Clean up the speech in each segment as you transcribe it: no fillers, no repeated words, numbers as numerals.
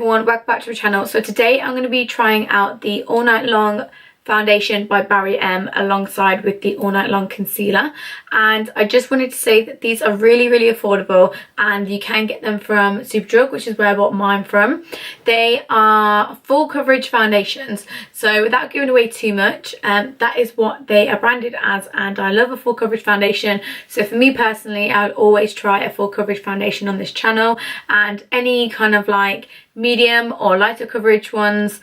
everyone, welcome back to the channel. So today I'm going to be trying out the All Night Long foundation by Barry M alongside with the All Night Long concealer, and I just wanted to say that these are really affordable and you can get them from Superdrug, which is where I bought mine from. They are full coverage foundations, so without giving away too much, that is what they are branded as, and I love a full coverage foundation. So for me personally, I would always try a full coverage foundation on this channel, and any kind of like medium or lighter coverage ones,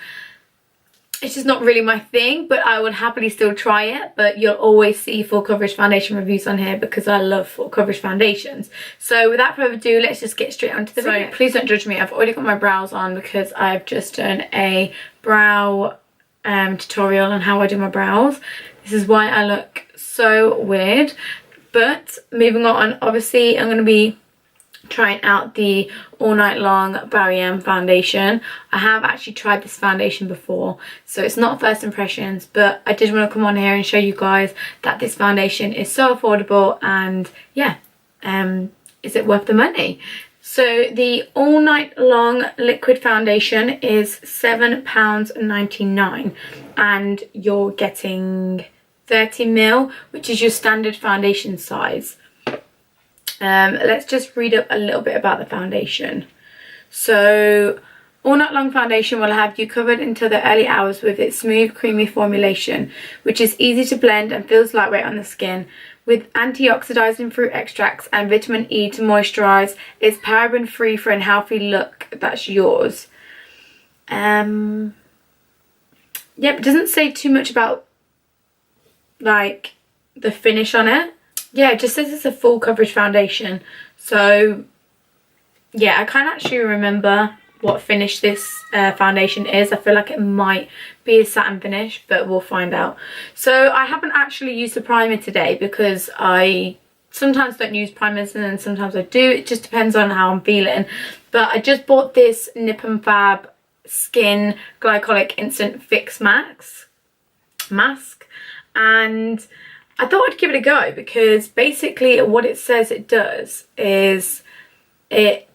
it's just not really my thing, but I would happily still try it. But you'll always see full coverage foundation reviews on here because I love full coverage foundations. So without further ado, let's just get straight onto the video. Please don't judge me, I've already got my brows on because I've just done a brow tutorial on how I do my brows. This is why I look so weird. But moving on, obviously I'm going to be trying out the All Night Long Barry M foundation. I have actually tried this foundation before, so it's not first impressions, but I did want to come on here and show you guys that this foundation is so affordable, and yeah, is it worth the money? So the All Night Long liquid foundation is £7.99 and you're getting 30ml, which is your standard foundation size. Let's just read up a little bit about the foundation. So All Night Long foundation will have you covered until the early hours with its smooth creamy formulation, which is easy to blend and feels lightweight on the skin. With antioxidizing fruit extracts and vitamin E to moisturize, it's paraben free for a healthy look that's yours. Yep, it doesn't say too much about like the finish on it. Yeah, it just says it's a full coverage foundation. So yeah, I can't actually remember what finish this foundation is. I feel like it might be a satin finish, but we'll find out. So I haven't actually used the primer today because I sometimes don't use primers and then sometimes I do. It just depends on how I'm feeling. But I just bought this Nip and Fab Skin Glycolic Instant Fix mask, and I thought I'd give it a go because basically what it says it does is it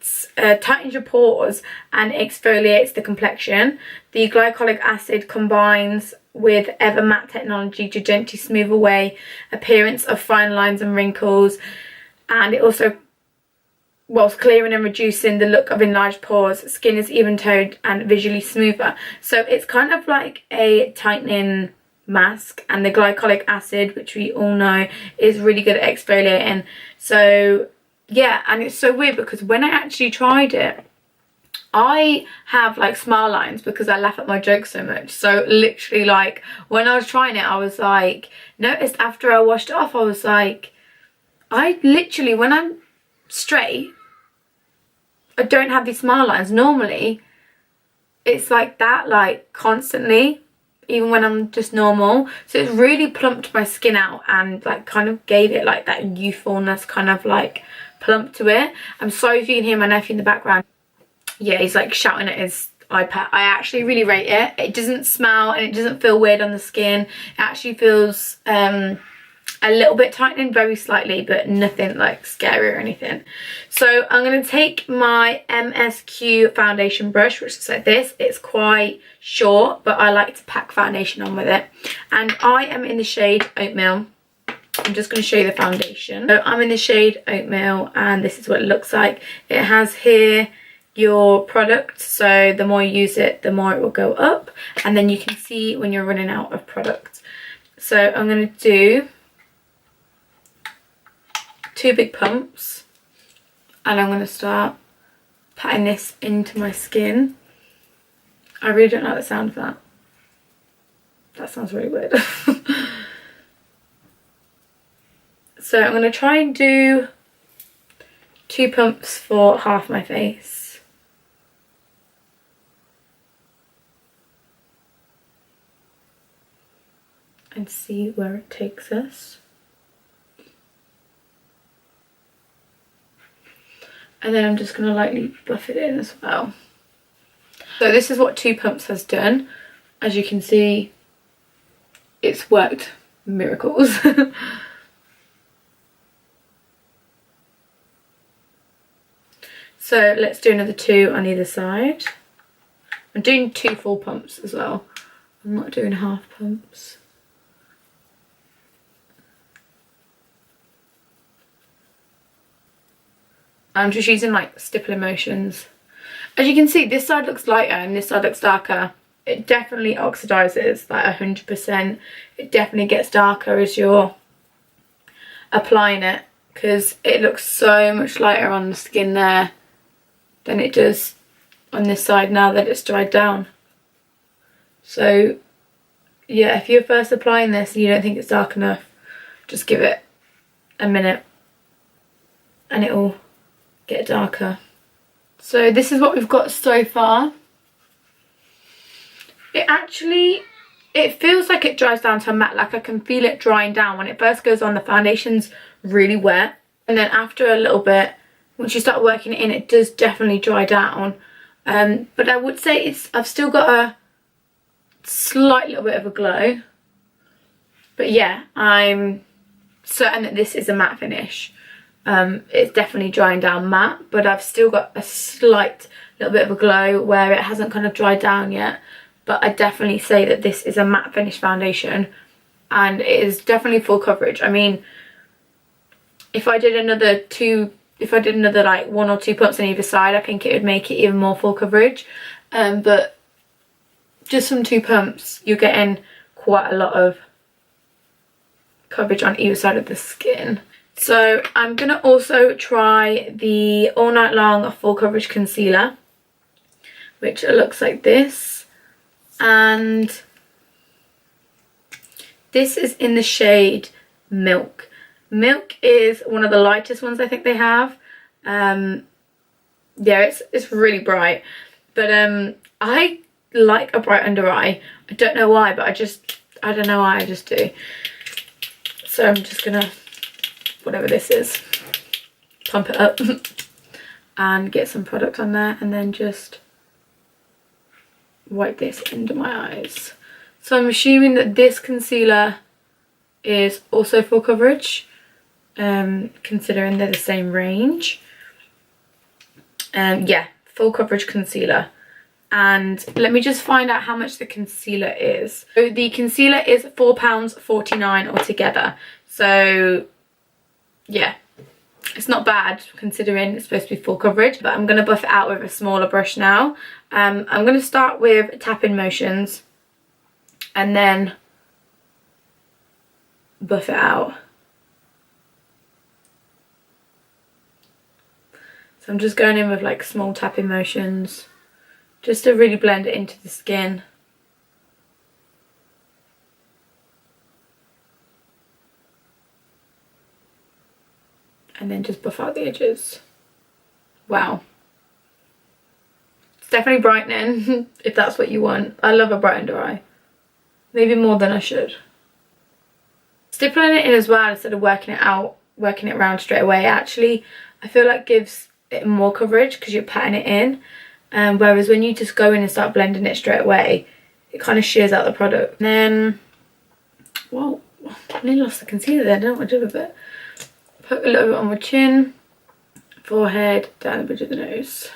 tightens your pores and exfoliates the complexion. The glycolic acid combines with Ever Matte technology to gently smooth away appearance of fine lines and wrinkles, and it also, whilst clearing and reducing the look of enlarged pores, skin is even toned and visually smoother. So it's kind of like a tightening mask, and the glycolic acid, which we all know is really good at exfoliating. So yeah, and it's so weird because when I actually tried it, I have like smile lines because I laugh at my jokes so much. So literally, like when I was trying it, I was like, noticed after I washed it off, I was like, I literally, when I'm straight, I don't have these smile lines. Normally it's like that, like constantly, even when I'm just normal. So it's really plumped my skin out and like kind of gave it like that youthfulness kind of like plump to it. I'm sorry if you can hear my nephew in the background. Yeah, he's like shouting at his iPad. I actually really rate it. It doesn't smell and it doesn't feel weird on the skin. It actually feels a little bit tightening, very slightly, but nothing like scary or anything. So I'm going to take my MSQ foundation brush, which is like this. It's quite short, but I like to pack foundation on with it. And I am in the shade Oatmeal. I'm just going to show you the foundation. So I'm in the shade Oatmeal, and this is what it looks like. It has here your product, so the more you use it, the more it will go up, and then you can see when you're running out of product. So I'm going to do 2 big pumps, and I'm going to start patting this into my skin. I really don't like the sound of that. That sounds really weird. So I'm going to try and do 2 pumps for half my face. And see where it takes us. And then I'm just going to lightly buff it in as well. So this is what 2 pumps has done. As you can see, it's worked miracles. So let's do another 2 on either side. I'm doing 2 full pumps as well. I'm not doing half pumps. I'm just using like stippling motions. As you can see, this side looks lighter and this side looks darker. It definitely oxidizes, like 100%. It definitely gets darker as you're applying it, because it looks so much lighter on the skin there than it does on this side now that it's dried down. So yeah, if you're first applying this and you don't think it's dark enough, just give it a minute and it'll get darker. So this is what we've got so far. It feels like it dries down to a matte, like I can feel it drying down. When it first goes on, the foundation's really wet, and then after a little bit, once you start working it in, it does definitely dry down. But I would say I've still got a slight little bit of a glow. But yeah, I'm certain that this is a matte finish. It's definitely drying down matte, but I've still got a slight little bit of a glow where it hasn't kind of dried down yet. But I definitely say that this is a matte finish foundation, and it is definitely full coverage. I mean, if I did another like 1 or 2 pumps on either side, I think it would make it even more full coverage. But just from 2 pumps, you're getting quite a lot of coverage on either side of the skin. So I'm going to also try the All Night Long Full Coverage Concealer, which looks like this. And this is in the shade Milk. Milk is one of the lightest ones I think they have. Yeah, it's really bright. But I like a bright under eye. I don't know why, but I don't know why, I just do. So I'm just gonna, whatever this is, pump it up and get some product on there, and then just wipe this under my eyes. So I'm assuming that this concealer is also full coverage, considering they're the same range. Yeah, full coverage concealer. And let me just find out how much the concealer is. So the concealer is £4.49 altogether. So yeah, it's not bad considering it's supposed to be full coverage. But I'm going to buff it out with a smaller brush now. I'm going to start with tapping motions and then buff it out. So I'm just going in with like small tapping motions just to really blend it into the skin. And then just buff out the edges. Wow. It's definitely brightening, if that's what you want. I love a bright under eye. Maybe more than I should. Stippling it in as well instead of working it around straight away, actually, I feel like gives it more coverage because you're patting it in. Whereas when you just go in and start blending it straight away, it kind of shears out the product. And then, whoa, I nearly lost the concealer there, I don't know what to do with it. Put a little bit on my chin, forehead, down the bridge of the nose.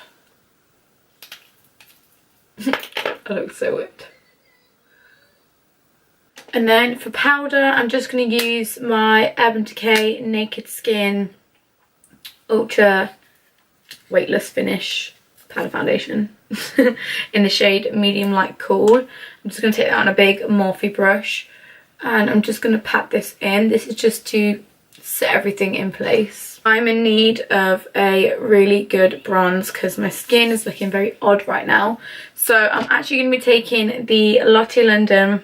I look so whipped. And then for powder, I'm just going to use my Urban Decay Naked Skin Ultra Weightless Finish powder foundation in the shade Medium Light Cool. I'm just going to take that on a big Morphe brush and I'm just going to pat this in. This is just to set everything in place. I'm in need of a really good bronze because my skin is looking very odd right now. So I'm actually going to be taking the Lotte London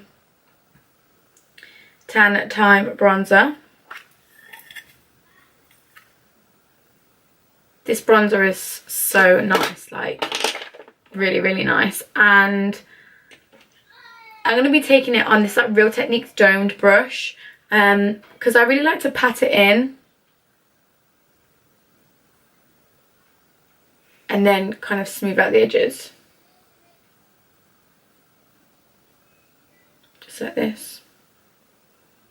Tan Time Bronzer. This bronzer is so nice, like really, really nice. And I'm going to be taking it on this like Real Techniques domed brush because I really like to pat it in and then kind of smooth out the edges. Just like this.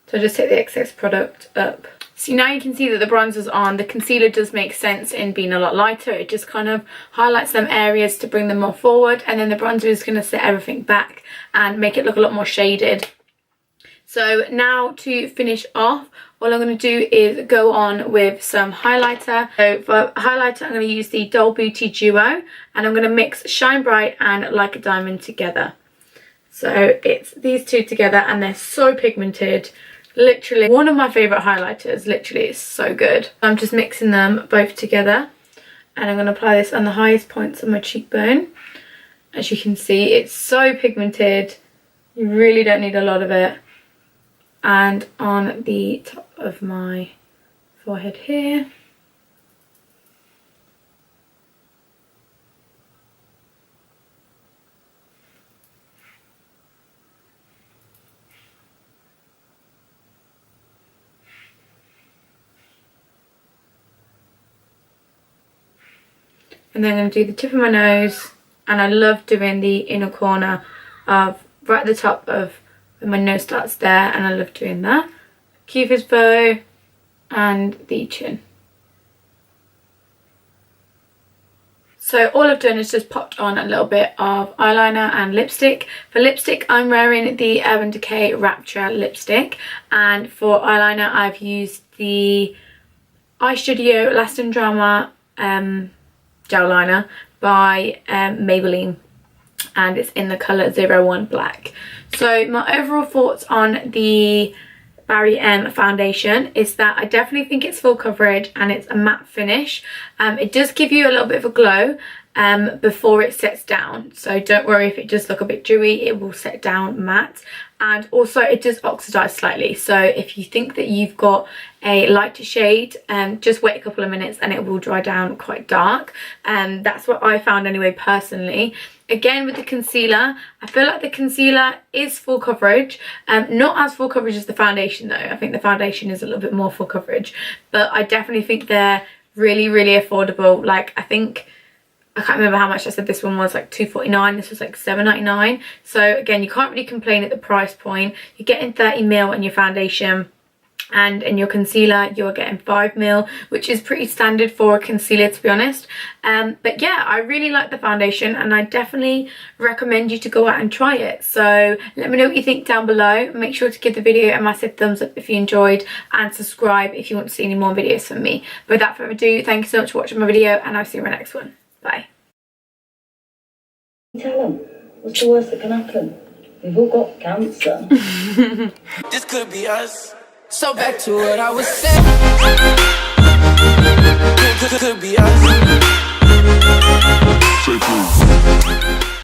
So just take the excess product up. So now you can see that the bronzer's on. The concealer does make sense in being a lot lighter. It just kind of highlights them areas to bring them more forward, and then the bronzer is going to set everything back and make it look a lot more shaded. So now to finish off, all I'm going to do is go on with some highlighter. So for highlighter, I'm going to use the Doll Beauty Duo, and I'm going to mix Shine Bright and Like a Diamond together. So it's these two together, and they're so pigmented. Literally one of my favourite highlighters. Literally, it's so good. I'm just mixing them both together, and I'm going to apply this on the highest points of my cheekbone. As you can see, it's so pigmented. You really don't need a lot of it. And on the top of my forehead here. And then I'm going to do the tip of my nose, and I love doing the inner corner of right at the top of where my nose starts there, and I love doing that. Cupid's bow and the chin. So all I've done is just popped on a little bit of eyeliner and lipstick. For lipstick, I'm wearing the Urban Decay Rapture lipstick, and for eyeliner I've used the iStudio Lasting Drama gel liner by Maybelline, and it's in the colour 01 Black. So my overall thoughts on the Barry M foundation is that I definitely think it's full coverage and it's a matte finish. It does give you a little bit of a glow before it sets down, so don't worry if it does look a bit dewy, it will set down matte. And also it does oxidize slightly, so if you think that you've got a lighter shade, just wait a couple of minutes and it will dry down quite dark. That's what I found anyway, personally. Again, with the concealer, I feel like the concealer is full coverage. Not as full coverage as the foundation though. I think the foundation is a little bit more full coverage, but I definitely think they're really, really affordable. Like, I can't remember how much I said this one was, like $2.49, this was like $7.99. So again, you can't really complain at the price point. You're getting 30ml in your foundation, and in your concealer you're getting 5ml, which is pretty standard for a concealer, to be honest. But yeah, I really like the foundation, and I definitely recommend you to go out and try it. So let me know what you think down below. Make sure to give the video a massive thumbs up if you enjoyed, and subscribe if you want to see any more videos from me. But without further ado, thank you so much for watching my video, and I'll see you in my next one. Bye. Tell them, what's the worst that can happen? We've all got cancer. This could be us. So back to what I was saying. Could be us.